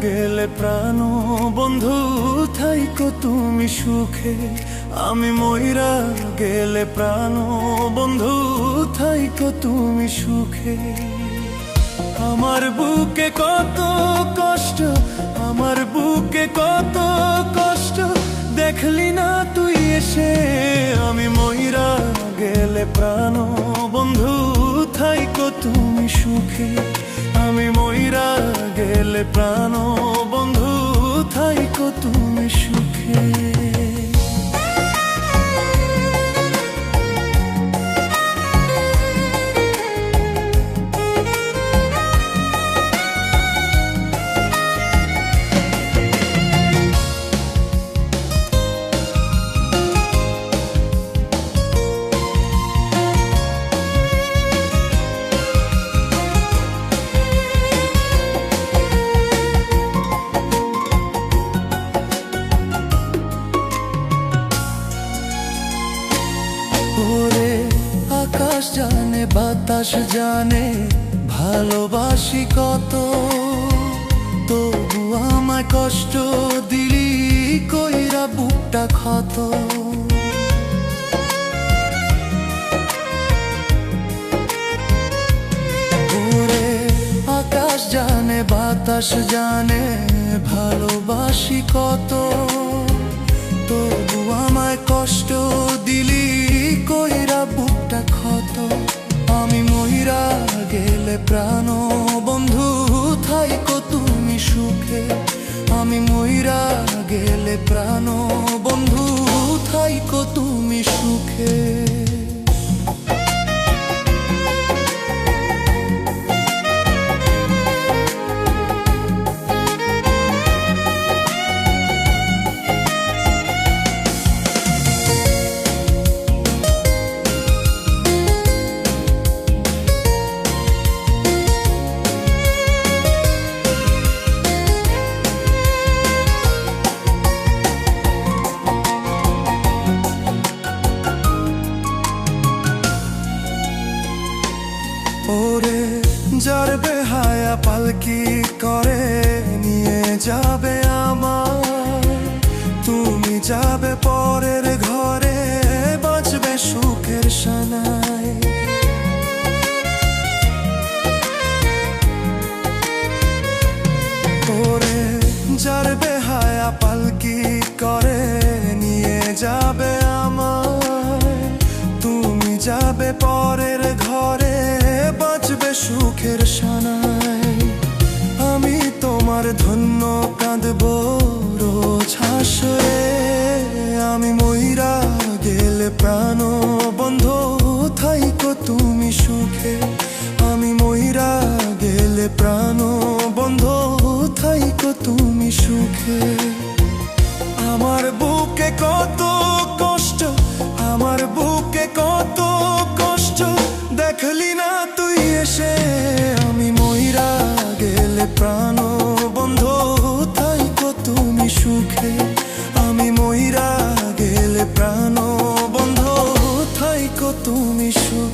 গেলে প্রাণ বন্ধু থাইকো তুমি সুখে। আমি মইরা গেলে প্রাণ বন্ধু থাইকো তুমি সুখে। আমার বুকে কত কষ্ট, আমার বুকে কত কষ্ট, দেখলি না তুই এসে। আমি মইরা গেলে প্রাণ বন্ধু থাইকো তুমি সুখে। আমি মইরা গেলে প্রাণ বন্ধু থাইকো তুমি সুখে। আকাশ জানে বাতাস জানে ভালোবাসি কত, তবু আমায় কষ্ট দিলি কইরা বুকটা ক্ষত। ওরে আকাশ জানে বাতাস জানে ভালোবাসি কত, তবু আমায় কষ্ট দিলি কইরা বুকটা ক্ষত। আমি মইরা গেলে প্রাণ বন্ধু থাইকো তুমি সুখে। আমি মইরা গেলে প্রাণ বন্ধু থাইকো তুমি সুখে। ওরে যার বেহায়া পালকি করে নিয়ে যাবে আমায়, তুমি যাবে পরের ঘরে বাঁচবে সুখের সানায়। ওরে যার বেহায়া পালকি করে নিয়ে যাবে আমায়, তুমি যাবে পরের ঘরে বাঁচবে সুখের সানায়। আমি তোমার ধন্য কাঁদবো রোজ হাসরে। আমি মইরা গেলে প্রাণ বন্ধু থাইকো তুমি সুখে। আমি মইরা গেলে প্রাণ বন্ধু থাইকো তুমি সুখে। আমার বুকে কত কষ্ট, আমার বুকে কত কষ্ট, দেখলি না তুই এসে। আমি মইরা গেলে প্রাণ বন্ধু থাইকো তুমি সুখে। আমি মইরা গেলে প্রাণ বন্ধু থাইকো তুমি সুখে।